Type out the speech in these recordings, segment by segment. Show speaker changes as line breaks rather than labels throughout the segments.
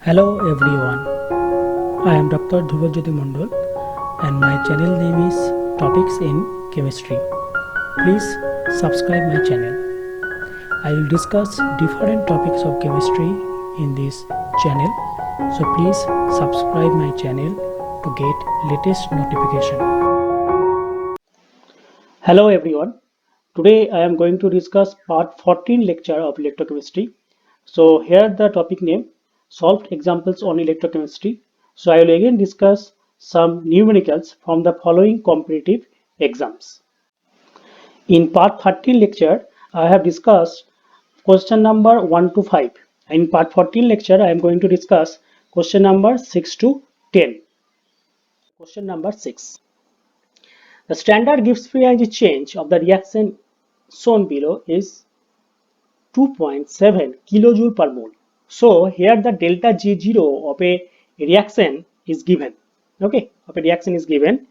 Hello everyone, I am Dr. Dhruva Mondol and my channel name is Topics in Chemistry. Please subscribe my channel. I will discuss different topics of chemistry in this channel, so please subscribe my channel to get latest notification. Hello everyone, today I am going to discuss part 14 lecture of electrochemistry. So here the topic name solved examples on electrochemistry. So I will again discuss some numericals from the following competitive exams. In part 13 lecture, I have discussed question number 1 to 5. In part 14 lecture, I am going to discuss question number 6 to 10. Question number 6. The standard Gibbs free energy change of the reaction shown below is 2.7 kilojoule per mole. So here the delta G0 of a reaction is given. Okay, of a reaction is given,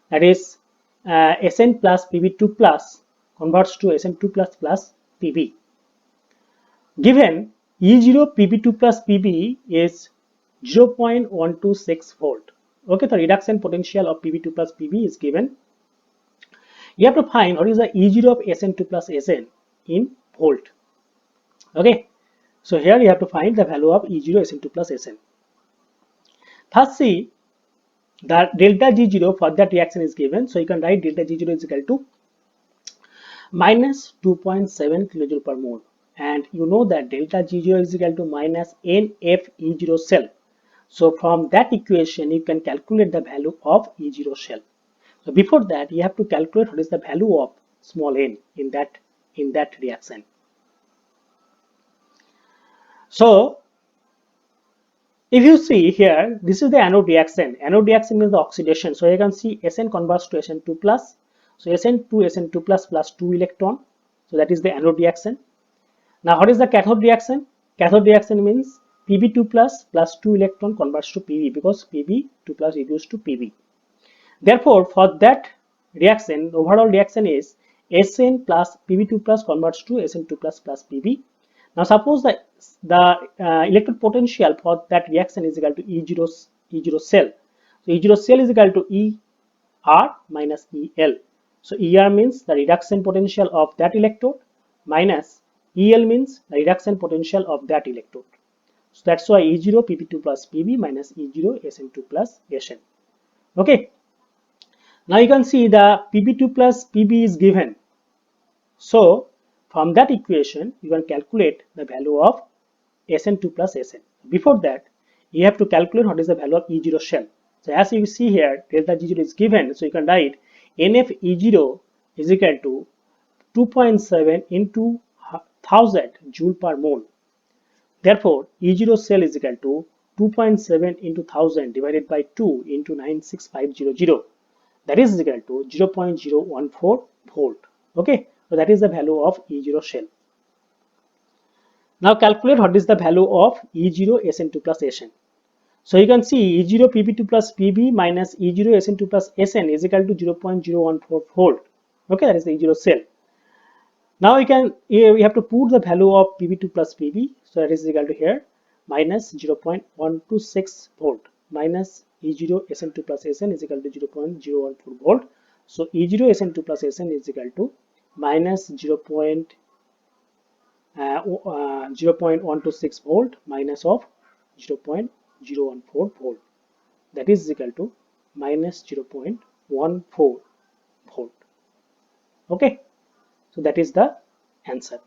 that is Sn plus Pb2 plus converts to Sn2 plus Pb. Given E0 Pb2 plus Pb is 0.126 volt. Okay, the reduction potential of Pb2 plus Pb is given. You have to find what is the E0 of Sn2 plus Sn in volt. Okay, so here you have to find the value of E0 Sn2 plus Sn. First see that delta G0 for that reaction is given, so you can write delta G0 is equal to minus 2.7 kilojoule per mole, and you know that delta G0 is equal to minus NFE0 cell. So from that equation you can calculate the value of E0 cell. So before that you have to calculate what is the value of small n in that reaction. So if you see here, this is the anode reaction. Anode reaction means the oxidation. So you can see Sn converts to Sn2 plus. So Sn2 plus 2 electron. So that is the anode reaction. Now what is the cathode reaction? Cathode reaction means Pb2 plus 2 electron converts to Pb, because Pb2 plus reduced to Pb. Therefore, for that reaction, overall reaction is Sn plus Pb2 plus converts to Sn2 plus Pb. Now suppose that the electrode potential for that reaction is equal to E0 cell. So E0 cell is equal to ER minus EL. So ER means the reduction potential of that electrode minus EL means the reduction potential of that electrode. So that's why E0 Pb2 plus Pb minus E0 Sn2 plus Sn. Okay. Now you can see the Pb2 plus Pb is given. So from that equation, you can calculate the value of Sn2 plus Sn. Before that, you have to calculate what is the value of E0 shell. So as you see here, delta G0 is given. So you can write NFE0 is equal to 2.7 into 1000 joule per mole. Therefore, E0 cell is equal to 2.7 into 1000 divided by 2 into 96500. That is equal to 0.014 volt. Okay. So that is the value of E0 shell. Now calculate what is the value of E0 Sn2 plus Sn. So you can see E0 Pb2 plus Pb minus E0 Sn2 plus Sn is equal to 0.014 volt. Okay, that is the E0 cell. Now we have to put the value of Pb2 plus Pb. So that is equal to here minus 0.126 volt minus E0 Sn2 plus Sn is equal to 0.014 volt. So E0 Sn2 plus Sn is equal to minus 0.126 volt minus of 0.014 volt, that is equal to minus 0.14 volt. Okay, so that is the answer.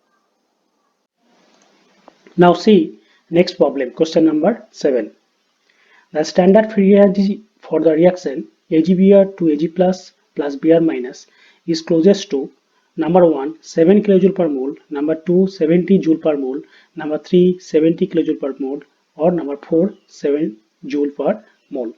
Now see next problem, question number 7. The standard free energy for the reaction AgBr to Ag plus Br minus is closest to number 1 7 kJ per mole, number 2 70 joule per mole, number 3 70 kJ per mole, or number 4 7 joule per mole.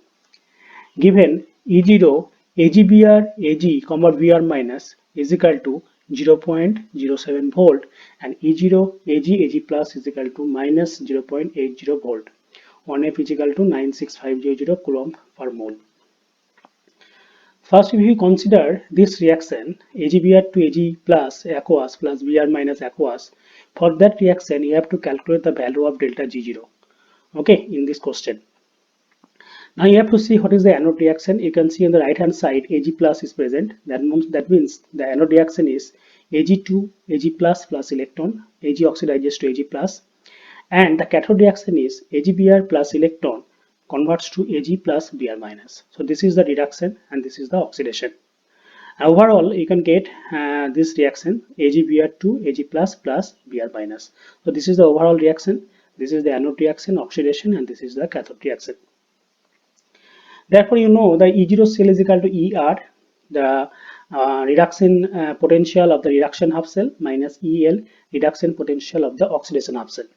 Given E0 AgBr Ag, Br minus is equal to 0.07 volt and E0 Ag plus is equal to minus 0.80 volt. 1F is equal to 96500 coulomb per mole. First, if you consider this reaction AgBr to Ag plus aqueous plus Br minus aqueous, for that reaction you have to calculate the value of delta G0. okay, in this question. Now you have to see what is the anode reaction. You can see on the right hand side Ag plus is present. That means the anode reaction is Ag2 Ag plus plus electron. Ag oxidizes to Ag plus, and the cathode reaction is AgBr plus electron converts to Ag plus Br minus. So this is the reduction and this is the oxidation. Overall, you can get this reaction AgBr2 Ag plus plus Br minus. So this is the overall reaction. This is the anode reaction, oxidation, and this is the cathode reaction. Therefore, you know the E0 cell is equal to ER, the reduction potential of the reduction half cell, minus EL, reduction potential of the oxidation half cell.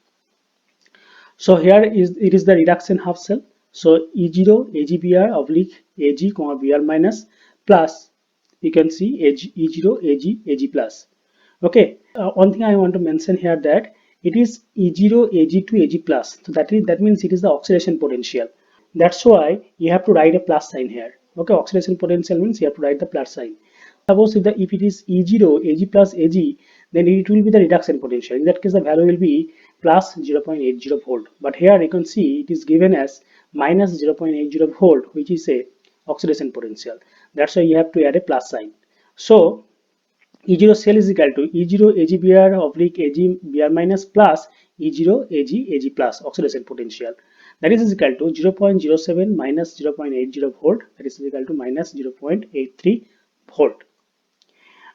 So here it is the reduction half cell. So E0 AgBr oblique Ag comma Br minus plus, you can see E0 Ag plus. Okay, one thing I want to mention here that it is E0 Ag2 Ag plus. So that means it is the oxidation potential. That's why you have to write a plus sign here. Okay, oxidation potential means you have to write the plus sign. Suppose if it is E0 Ag plus Ag, then it will be the reduction potential. In that case, the value will be plus 0.80 volt. But here you can see it is given as minus 0.80 volt, which is a oxidation potential. That's why you have to add a plus sign. So E0 cell is equal to E0 AgBr oblique AgBr minus plus E0 Ag plus oxidation potential. That is equal to 0.07 minus 0.80 volt. That is equal to minus 0.83 volt.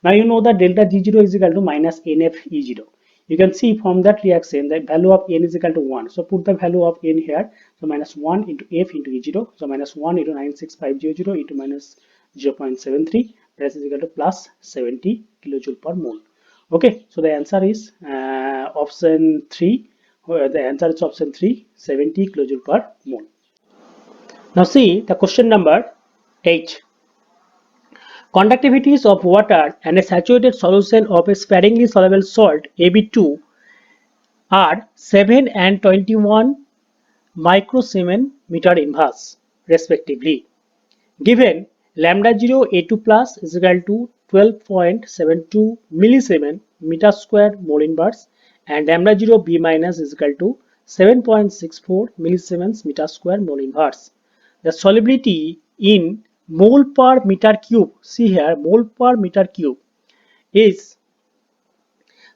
Now you know that delta G0 is equal to minus NF E0. You can see from that reaction the value of N is equal to 1. So put the value of N here. So minus 1 into F into E0. So minus 1 into 96500 into minus 0.73. That is equal to plus 70 kilojoule per mole. Okay, so the answer is option 3. The answer is option 3, 70 kilojoule per mole. Now see the question number 8. Conductivities of water and a saturated solution of a sparingly soluble salt Ab2 are 7 and 21 microsiemens meter inverse respectively. Given lambda 0 A2 plus is equal to 12.72 millisiemen meter square mole inverse and lambda 0 B minus is equal to 7.64 millisiemens meter square mole inverse. The solubility in mole per meter cube, see here mole per meter cube is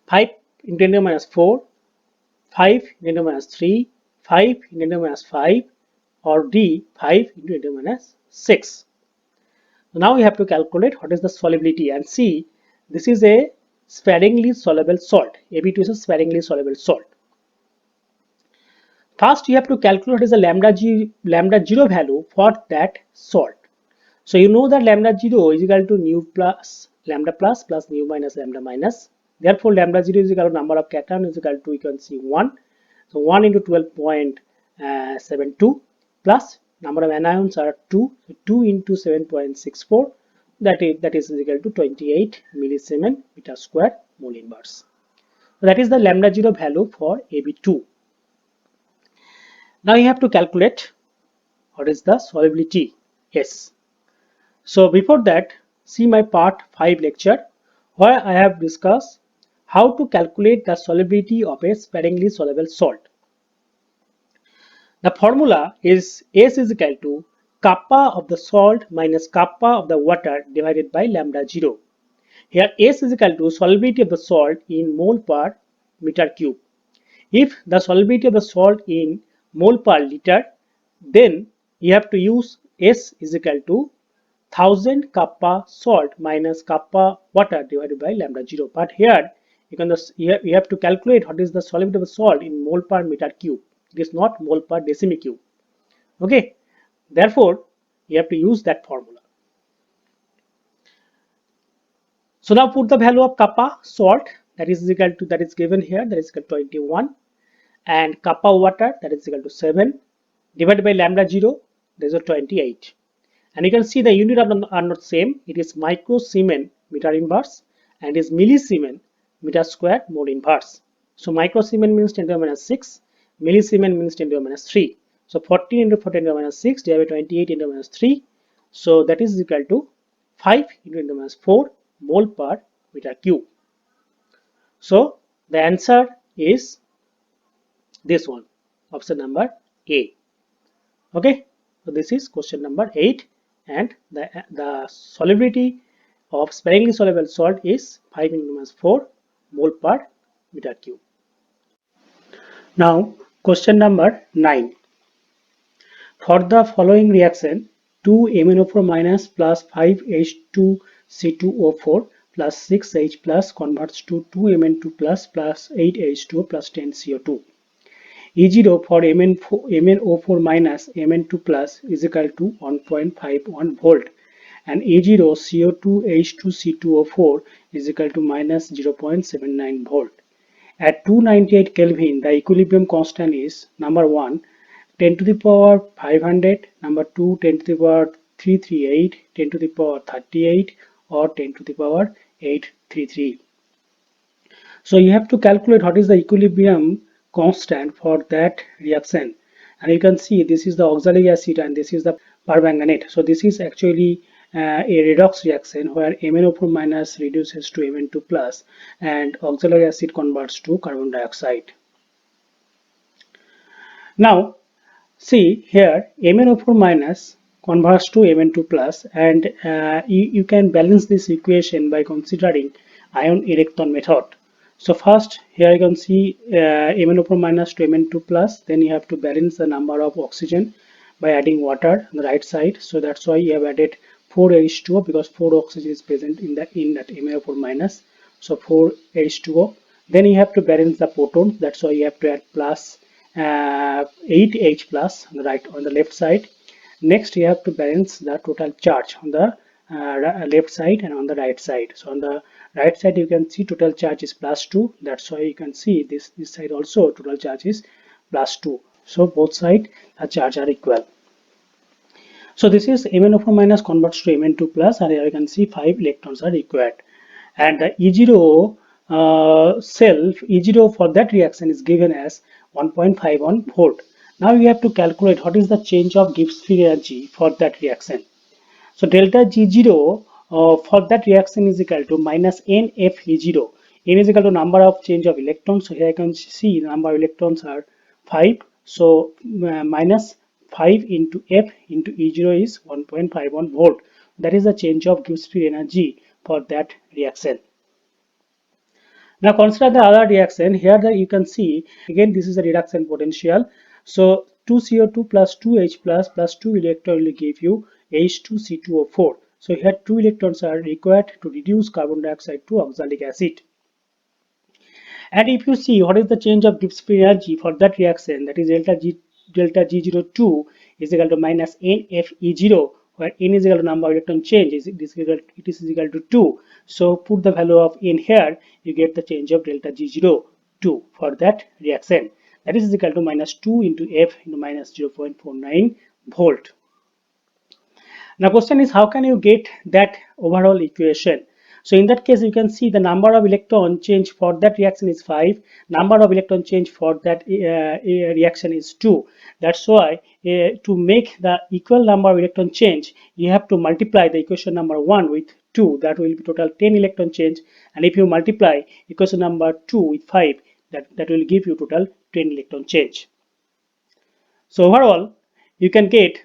5 into 10 to the minus 4, 5 into 10 to the minus 3, 5 into 10 to the minus 5, or D 5 into 10 to the minus 6. So now we have to calculate what is the solubility and see this is a sparingly soluble salt. Ab2 is a sparingly soluble salt. First you have to calculate what is the lambda 0 value for that salt. So you know that lambda 0 is equal to nu plus nu minus lambda minus. Therefore lambda 0 is equal to number of cation is equal to, you can see 1. So 1 into 12.72 plus number of anions are 2. So 2 into 7.64, that is equal to 28 millisiemen meter square mole inverse. So that is the lambda 0 value for Ab2. Now you have to calculate what is the solubility S. So before that, see my part 5 lecture where I have discussed how to calculate the solubility of a sparingly soluble salt. The formula is S is equal to kappa of the salt minus kappa of the water divided by lambda 0. Here S is equal to solubility of the salt in mole per meter cube. If the solubility of the salt in mole per liter, then you have to use S is equal to 1000 kappa salt minus kappa water divided by lambda 0. But here you have to calculate what is the solubility of the salt in mole per meter cube. It is not mole per decimicube. Okay, therefore you have to use that formula. So now put the value of kappa salt, that is equal to, that is given here, that is equal to 21, and kappa water, that is equal to 7, divided by lambda 0, that is 28. And you can see the unit are not same. It is microsiemen meter inverse and is millisiemen meter square mole inverse. So microsiemen means 10 to the minus 6, millisiemen means 10 to the minus 3. So 14 into 14 to the minus 6 divided by 28 into the minus 3. So that is equal to 5 into 10 to the minus 4 mole per meter cube. So the answer is this one, option number A. Okay, so this is question number 8, and the solubility of sparingly soluble salt is 5 into minus 4 mole per meter cube. Now question number 9. For the following reaction, 2MnO4 minus plus 5H2C2O4 plus 6H plus converts to 2Mn2 plus 8H2O plus 10CO2. E0 for MnO4 minus Mn2 plus is equal to 1.51 volt, and E0 CO2H2C2O4 is equal to minus 0.79 volt. At 298 Kelvin, the equilibrium constant is number 1, 10 to the power 500, number 2, 10 to the power 338, 10 to the power 38, or 10 to the power 833. So you have to calculate what is the equilibrium constant for that reaction. And you can see this is the oxalic acid and this is the permanganate. So this is actually a redox reaction where MnO4 minus reduces to Mn2 plus and oxalic acid converts to carbon dioxide. Now see here MnO4 minus converts to Mn2 plus, and you can balance this equation by considering ion electron method. So first here you can see MnO4 minus to Mn2 plus, then you have to balance the number of oxygen by adding water on the right side. So that's why you have added 4H2O, because 4 oxygen is present in that MnO4 minus. So 4H2O. Then you have to balance the protons. That's why you have to add plus 8H plus on the right, on the left side. Next you have to balance the total charge on the left side and on the right side. So on the right side you can see total charge is plus 2. That's why you can see this side also total charge is plus 2. So both sides the charge are equal. So this is MnO4 minus converts to Mn2 plus, and here you can see 5 electrons are required. And the E0 self E0 for that reaction is given as 1.51 volt. Now you have to calculate what is the change of Gibbs free energy for that reaction. So delta G0 for that reaction is equal to minus NFE0. N is equal to number of change of electrons. So here I can see the number of electrons are 5. So minus 5 into F into E0 is 1.51 volt. That is the change of Gibbs free energy for that reaction. Now consider the other reaction. Here you can see again this is a reduction potential. So 2CO2 plus 2H plus 2 electron will give you H2C2O4. So here 2 electrons are required to reduce carbon dioxide to oxalic acid. And if you see what is the change of Gibbs free energy for that reaction, that is delta G02 is equal to minus NFE0, where N is equal to number of electron change, it is equal to 2. So put the value of N here, you get the change of delta G02 for that reaction. That is equal to minus 2 into F into minus 0.49 volt. Now question is, how can you get that overall equation? So in that case you can see the number of electron change for that reaction is 5, number of electron change for that reaction is 2. That's why to make the equal number of electron change, you have to multiply the equation number 1 with 2, that will be total 10 electron change, and if you multiply equation number 2 with 5, that will give you total 10 electron change. So overall you can get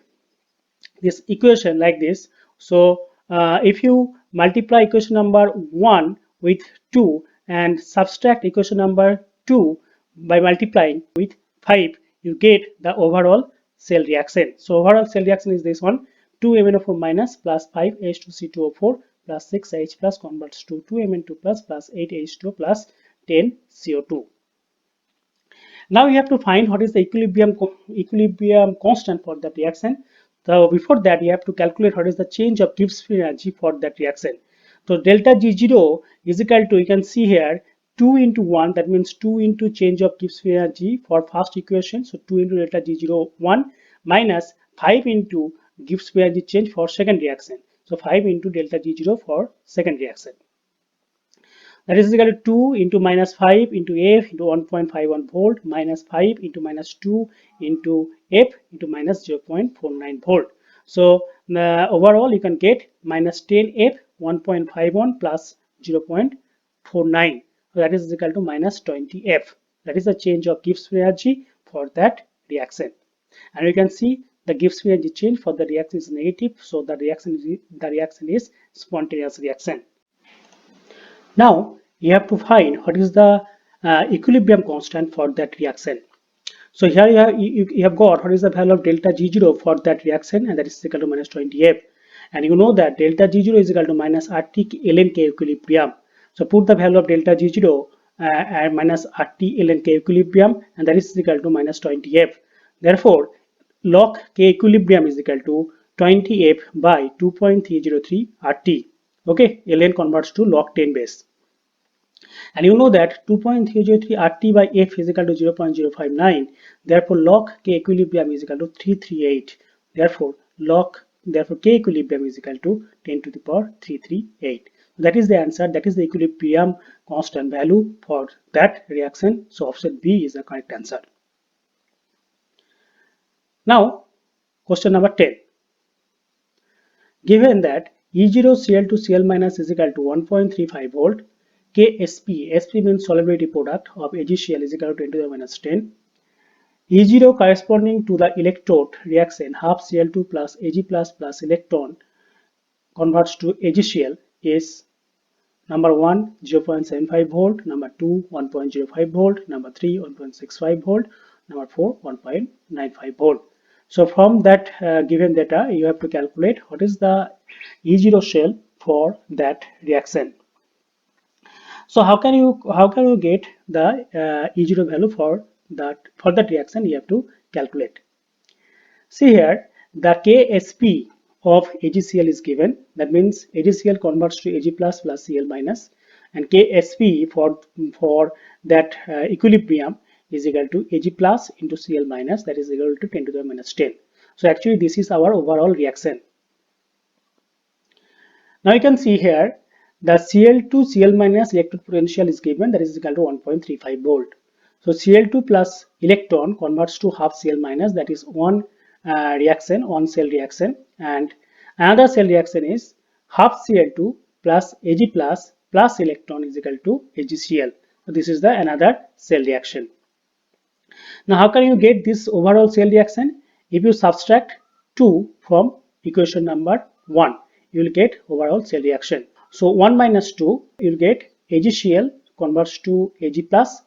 this equation like this. So if you multiply equation number 1 with 2 and subtract equation number 2 by multiplying with 5, you get the overall cell reaction. So overall cell reaction is this one: 2MnO4 minus plus 5H2C2O4 plus 6H plus converts to 2Mn2 plus 8H2O plus 10CO2. Now you have to find what is the equilibrium constant for that reaction. So before that you have to calculate what is the change of Gibbs free energy for that reaction. So delta G0 is equal to, you can see here, 2 into 1, that means 2 into change of Gibbs free energy for first equation. So 2 into delta G0 1 minus 5 into Gibbs free energy change for second reaction. So 5 into delta G0 for second reaction. That is equal to 2 into minus 5 into F into 1.51 volt minus 5 into minus 2 into F into minus 0.49 volt. So overall you can get minus 10F 1.51 plus 0.49. So that is equal to minus 20F. That is the change of Gibbs free energy for that reaction. And you can see the Gibbs energy change for the reaction is negative, so the reaction is spontaneous reaction. Now you have to find what is the equilibrium constant for that reaction. So here you have got what is the value of delta G0 for that reaction, and that is equal to minus 20F. And you know that delta G0 is equal to minus RT ln K equilibrium. So put the value of delta G0 and minus RT ln K equilibrium, and that is equal to minus 20F. Therefore, log K equilibrium is equal to 20F by 2.303 RT. Okay, ln converts to log 10 base. And you know that 2.303 RT by F is equal to 0.059. Therefore, log K equilibrium is equal to 338. Therefore, K equilibrium is equal to 10 to the power 338. That is the answer. That is the equilibrium constant value for that reaction. So option B is the correct answer. Now, question number 10. Given that E0 Cl2 Cl minus is equal to 1.35 volt, Ksp, Sp means solubility product of AgCl is equal to 10 to the minus 10. E0 corresponding to the electrode reaction half Cl2 plus Ag plus electron converts to AgCl is number 1 0.75 volt, number 2 1.05 volt, number 3 1.65 volt, number 4 1.95 volt. So from that given data you have to calculate what is the E0 shell for that reaction. So how can you get the E0 value for that reaction? You have to calculate. See here, the Ksp of AgCl is given. That means AgCl converts to Ag plus Cl minus, and Ksp for that equilibrium is equal to Ag plus into Cl minus, that is equal to 10 to the minus 10. So actually this is our overall reaction. Now you can see here the Cl2 Cl minus electrode potential is given, that is equal to 1.35 volt. So Cl2 plus electron converts to half Cl minus, that is one reaction, one cell reaction, and another cell reaction is half Cl2 plus Ag plus electron is equal to AgCl. So this is the another cell reaction. Now how can you get this overall cell reaction? If you subtract 2 from equation number 1, you will get overall cell reaction. So 1 minus 2, you will get AgCl converts to Ag plus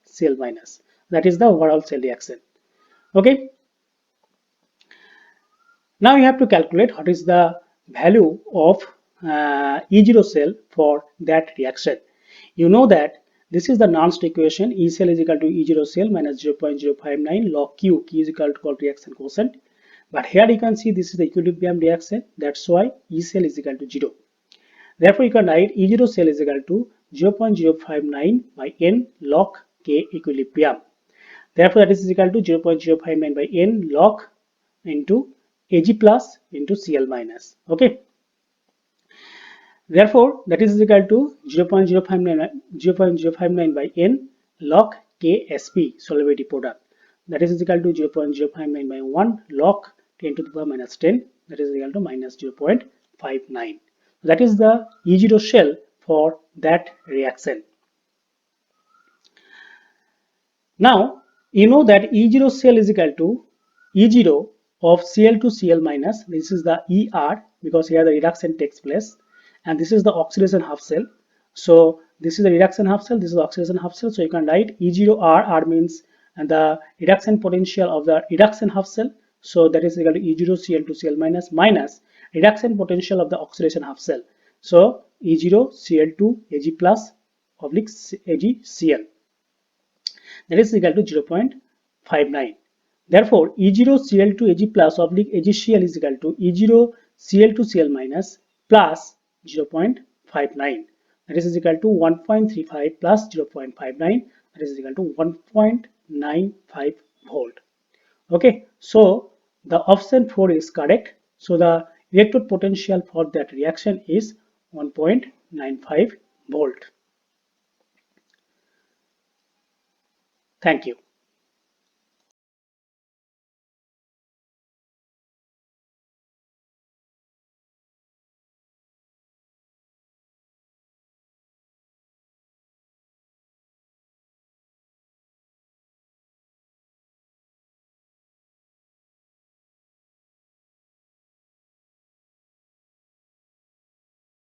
Cl minus. That is the overall cell reaction. Okay. Now you have to calculate what is the value of E0 cell for that reaction. You know that this is the Nernst equation. E cell is equal to E0 cell minus 0.059 log Q. Q is equal to reaction quotient. But here you can see this is the equilibrium reaction. That's why E cell is equal to 0. Therefore, you can write E0 cell is equal to 0.059 by N log K equilibrium. Therefore, that is equal to 0.059 by N log into Ag plus into Cl minus. Okay. Therefore, that is equal to 0.059 by N log Ksp solubility product. That is equal to 0.059 by 1 log 10 to the power minus 10. That is equal to minus 0.59. That is the E0 shell for that reaction. Now, you know that E0 cell is equal to E0 of Cl2 Cl minus. This is the Er because here the reduction takes place, and this is the oxidation half cell. So this is the reduction half cell, this is the oxidation half cell. So you can write E0R, R means and the reduction potential of the reduction half cell. So that is equal to E0 Cl2 Cl minus reduction potential of the oxidation half cell. So E0 Cl2 Ag plus oblique AgCl. That is equal to 0.59. Therefore, E0 Cl2 Ag plus oblique AgCl is equal to E0 Cl2 Cl minus plus 0.59. That is equal to 1.35 plus 0.59. That is equal to 1.95 volt. Okay, so the option 4 is correct. So the electrode potential for that reaction is 1.95 volt. Thank you.